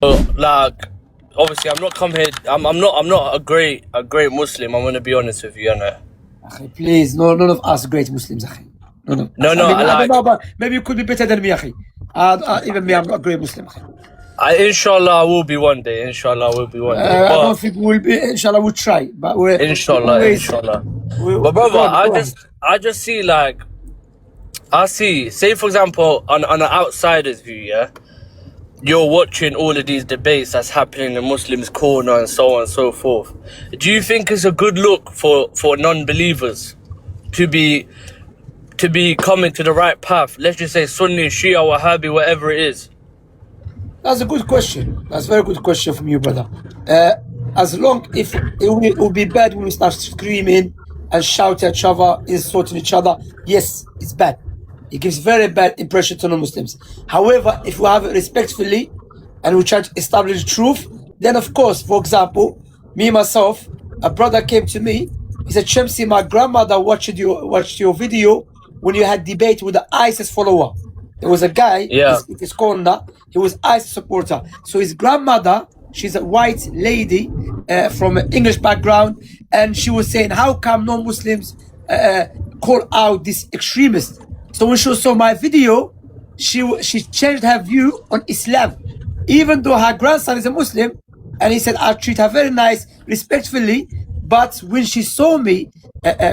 Like, obviously, I'm not come here. I'm not a great Muslim. I'm gonna be honest with you, know. أخي, please, none of us great Muslims, أخي. None of No, us. no, I mean, I don't like, know, but maybe you could be better than me, أخي. Even me, I'm not a great Muslim, أخي. inshallah, I will be one day. Inshallah, I will be one day. I don't think we'll be. Inshallah, we'll try. But we're Inshallah, always, inshallah. But brother, I just see like, say for example, on an outsider's view, yeah, you're watching all of these debates that's happening in Muslims' corner and so on and so forth. Do you think it's a good look for non-believers to be coming to the right path? Let's just say Sunni, Shia, Wahhabi, whatever it is. That's a good question. That's a very good question from you, brother. As long if it will be bad when we start screaming and shouting at each other, insulting each other. Yes, it's bad. It gives very bad impression to non-Muslims. However, if we have it respectfully and we try to establish the truth, then of course, for example, me myself, a brother came to me. He said, "Shamsi, my grandmother watched your video when you had debate with the ISIS follower. There was a guy in his corner. He was ISIS supporter. So his grandmother, she's a white lady from an English background, and she was saying, how come non-Muslims call out this extremist? So when she saw my video, she changed her view on Islam, even though her grandson is a Muslim. And he said, I treat her very nice, respectfully. But when she saw me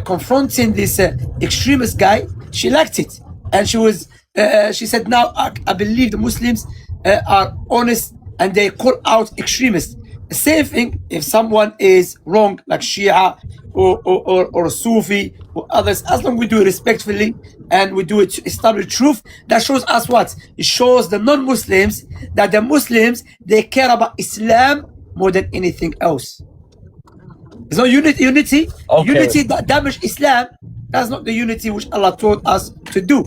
confronting this extremist guy, she liked it. And she said, now I believe the Muslims are honest and they call out extremists. The same thing if someone is wrong, like Shia or Sufi or others, as long as we do it respectfully and we do it to establish truth, that shows us what? It shows the non-Muslims that the Muslims, they care about Islam more than anything else. There's no unity. Okay. Unity that damage Islam, that's not the unity which Allah taught us to do.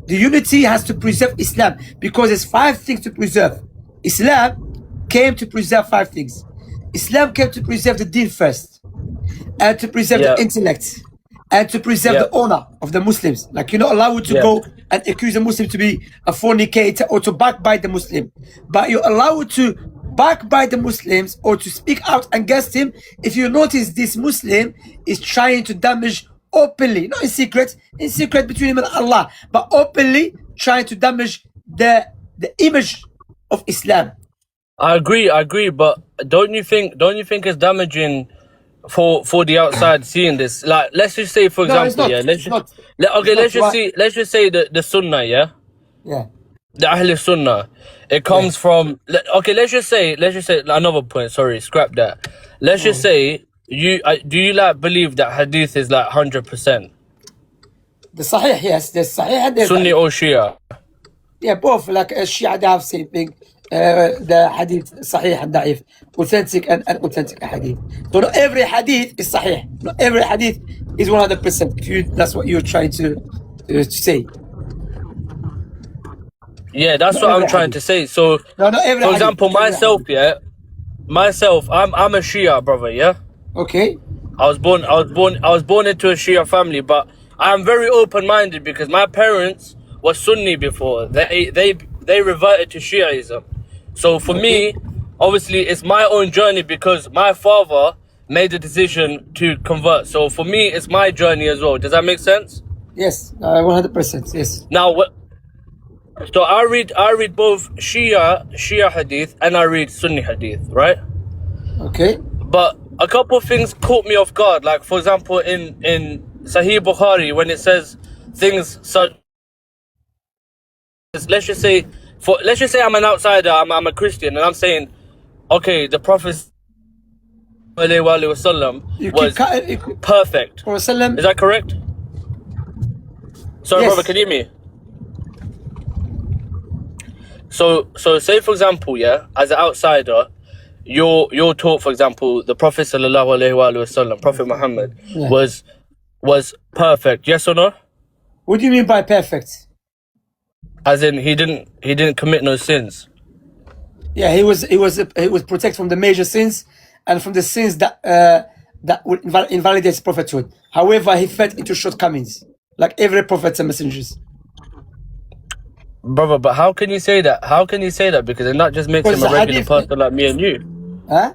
The unity has to preserve Islam because there's 5 things to preserve. Islam came to preserve 5 things. Islam came to preserve the deen first, and to preserve the intellect, and to preserve the honor of the Muslims. Like you're not allowed to go and accuse a Muslim to be a fornicator or to backbite the Muslim, but you're allowed to backbite the Muslims or to speak out against him if you notice this Muslim is trying to damage openly, not in secret between him and Allah, but openly trying to damage the image of Islam. I agree, but don't you think it's damaging for the outside seeing this? Like, let's just say, for example, let's just say the Sunnah, the Ahl Sunnah. It comes from let's just say another point. Sorry, scrap that. Let's just say do you like believe that hadith is like 100%? The Sahih, yes, there's Sahih and there's Sunni or Shia. Yeah, both. Like Shia, they have same thing. The hadith Sahih and Da'if, authentic and unauthentic hadith. So not every hadith is Sahih. Not every hadith is 100%. If that's what you're trying to say. Yeah, that's what I'm trying to say. So, for example, myself, I'm a Shia, brother. Yeah. Okay. I was born into a Shia family, but I'm very open-minded because my parents were Sunni before. They reverted to Shiaism. So for me, obviously, it's my own journey because my father made the decision to convert. So for me, it's my journey as well. Does that make sense? Yes, 100%. Yes. Now, so I read both Shia hadith and I read Sunni hadith, right? Okay. But a couple of things caught me off guard. Like, for example, in Sahih Bukhari, when it says things such as, let's just say I'm an outsider, I'm a Christian, and I'm saying, okay, the Prophet ﷺ was perfect. Is that correct? Sorry, yes. Brother, can you hear me? So say for example, as an outsider, you're taught, for example, the Prophet ﷺ, Prophet Muhammad, was perfect. Yes or no? What do you mean by perfect? As in, he didn't commit no sins. Yeah, he was protected from the major sins and from the sins that would invalidate his prophethood. However, he fell into shortcomings, like every prophet and messengers. brother. But how can you say that? How can you say that? Because then that just makes him a regular person like me and you. Huh?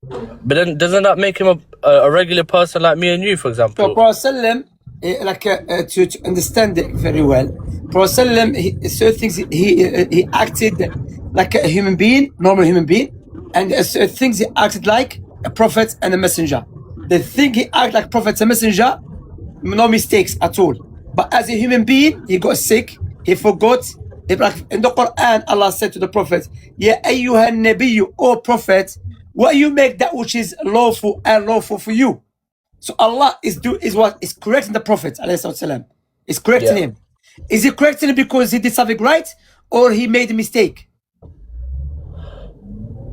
But then doesn't that make him a regular person like me and you, for example? So Prophet to understand it very well, Prophet certain things he acted like a human being, normal human being, and certain things he acted like a prophet and a messenger. The thing he acted like prophet and messenger, no mistakes at all. But as a human being, he got sick, he forgot. In the Quran, Allah said to the Prophet, Ya ayyuhan nabiyyu, O Prophet, why you make that which is lawful and lawful for you? So Allah is what is correcting the Prophet, ﷺ. Is correcting him. Is he correcting him because he did something right, or he made a mistake?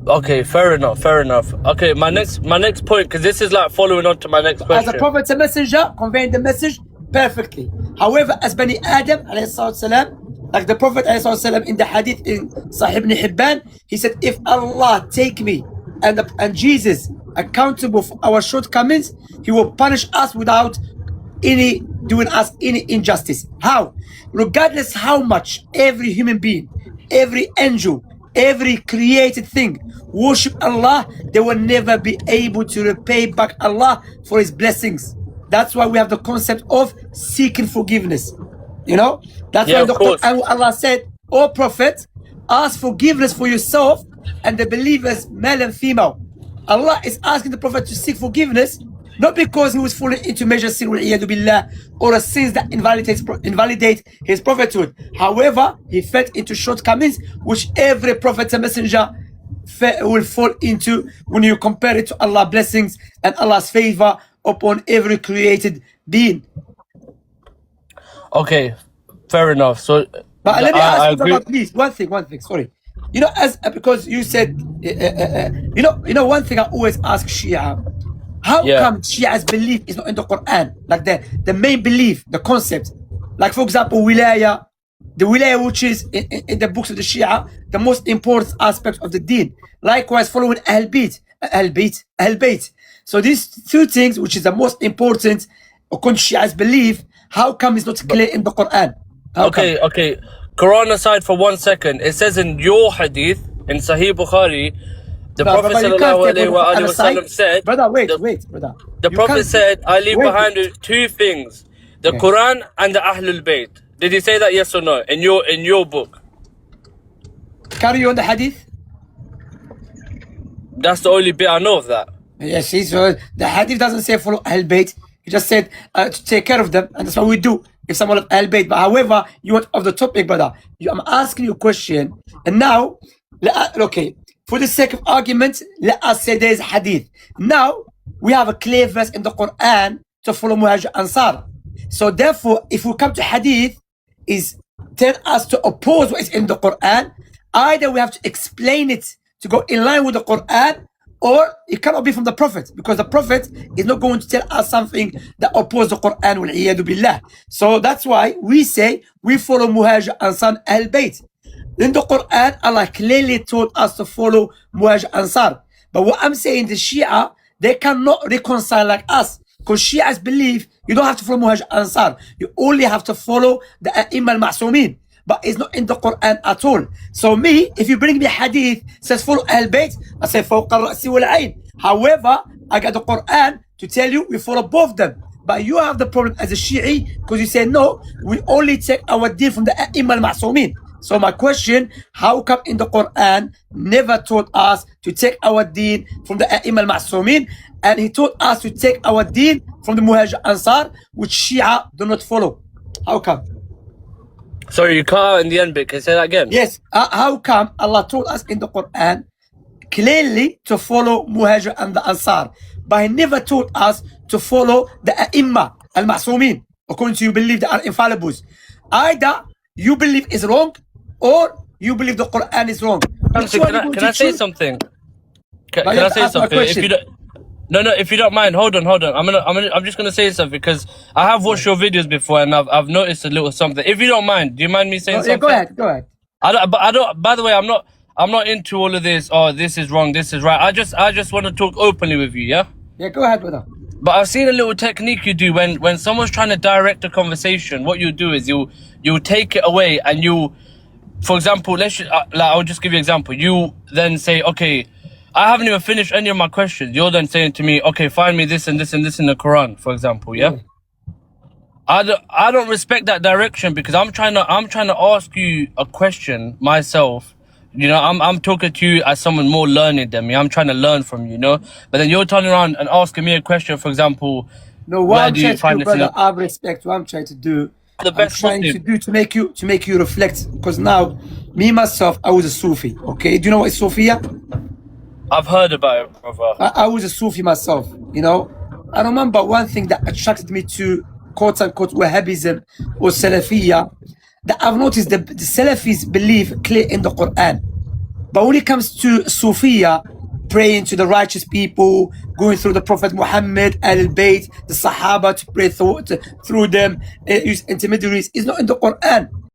Okay, fair enough, fair enough. Okay, my next point, because this is like following on to my next question. As a prophet and messenger, conveying the message perfectly. However, as Bani Adam, ﷺ, like the Prophet ﷺ in the hadith in Sahih ibn Hibban, he said, if Allah take me and Jesus accountable for our shortcomings, he will punish us without doing us any injustice. How? Regardless how much every human being, every angel, every created thing worship Allah, they will never be able to repay back Allah for his blessings. That's why we have the concept of seeking forgiveness. You know? That's why the Quran, Allah said, O Prophet, ask forgiveness for yourself and the believers, male and female. Allah is asking the Prophet to seek forgiveness, not because he was falling into major sin or a sins that invalidate his prophethood. However, he fell into shortcomings which every prophet and messenger will fall into when you compare it to Allah's blessings and Allah's favor upon every created being. Okay, fair enough. So, but let me ask you about, please, one thing. Sorry, you know, because you said, you know, one thing I always ask Shia. How come Shi'as belief is not in the Quran? Like the main belief, the concept. Like for example, wilaya, the wilaya which is in the books of the Shia, the most important aspect of the deen. Likewise, following Ahl Bayt. So these two things, which is the most important according to Shi'as belief, how come it's not clear in the Quran? Okay. Quran aside for 1 second, it says in your hadith, in Sahih Bukhari, the Prophet ﷺ said, brother, wait. The Prophet said, I leave behind two things, the Quran and the Ahlul Bayt. Did he say that, yes or no, in your book? Carry on the hadith. That's the only bit I know of that. Yes, so the hadith doesn't say follow Ahl Bayt. He just said to take care of them, and that's what we do if someone of Ahl Bayt. But however, you want off the topic, brother. I'm asking you a question, and now, okay, for the sake of argument, let us say there is hadith. Now we have a clear verse in the Quran to follow Muhajir Ansar. So therefore, if we come to hadith, is tell us to oppose what is in the Quran. Either we have to explain it to go in line with the Quran, or it cannot be from the Prophet, because the Prophet is not going to tell us something that opposes the Quran wal iyadu billah. So that's why we say we follow Muhajir Ansar Ahl Bayt. In the Quran, Allah clearly told us to follow Muhajir Ansar. But what I'm saying, the Shia, they cannot reconcile like us. Because Shias believe you don't have to follow Muhajir Ansar. You only have to follow the A'imma al-Ma'sumin. But it's not in the Quran at all. So me, if you bring me hadith, says follow Ahl Bayt, I say فوق الرأس والعين. However, I got the Quran to tell you we follow both them. But you have the problem as a Shi'i, because you say no, we only take our deen from the A'imma al-Ma'sumin. So my question, how come in the Quran never taught us to take our deen from the A'imma al-Ma'sumin, and he taught us to take our deen from the Muhajir Ansar, which Shia do not follow? How come? Sorry, you cut out in the end bit. Can you say that again? Yes. How come Allah told us in the Quran clearly to follow Muhajir and the Ansar, but he never taught us to follow the A'imma al-Ma'sumin, according to you believe they are infallibles? Either you believe is wrong, or you believe the Quran is wrong. Can I say something? Can I say something? If you don't, no, if you don't mind, hold on. I'm just gonna say something, because I have watched your videos before and I've noticed a little something. If you don't mind, do you mind me saying something? Yeah, go ahead. I don't. By the way, I'm not into all of this. Oh, this is wrong, this is right. I just want to talk openly with you. Yeah. Yeah, go ahead, brother. But I've seen a little technique you do when someone's trying to direct a conversation. What you do is you take it away and you for example, I'll just give you an example. You then say, okay, I haven't even finished any of my questions. You're then saying to me, okay, find me this and this and this in the Quran, for example, yeah? I don't respect that direction, because I'm trying to ask you a question myself. You know, I'm talking to you as someone more learned than me. I'm trying to learn from you, you know? But then you're turning around and asking me a question, for example, no, what I'm trying to do, brother, I respect what I'm trying to do. The best I'm trying to do to make you reflect, because now, me myself, I was a Sufi. Okay, do you know what is Sufia? I've heard about it, brother. I was a Sufi myself. You know, I remember one thing that attracted me to quote unquote Wahhabism or Salafiyya, that I've noticed the Salafis believe clear in the Quran, but when it comes to Sufiya, praying to the righteous people, going through the Prophet Muhammad, Al-Bayt, the Sahaba, to pray through them, use intermediaries, is not in the Quran.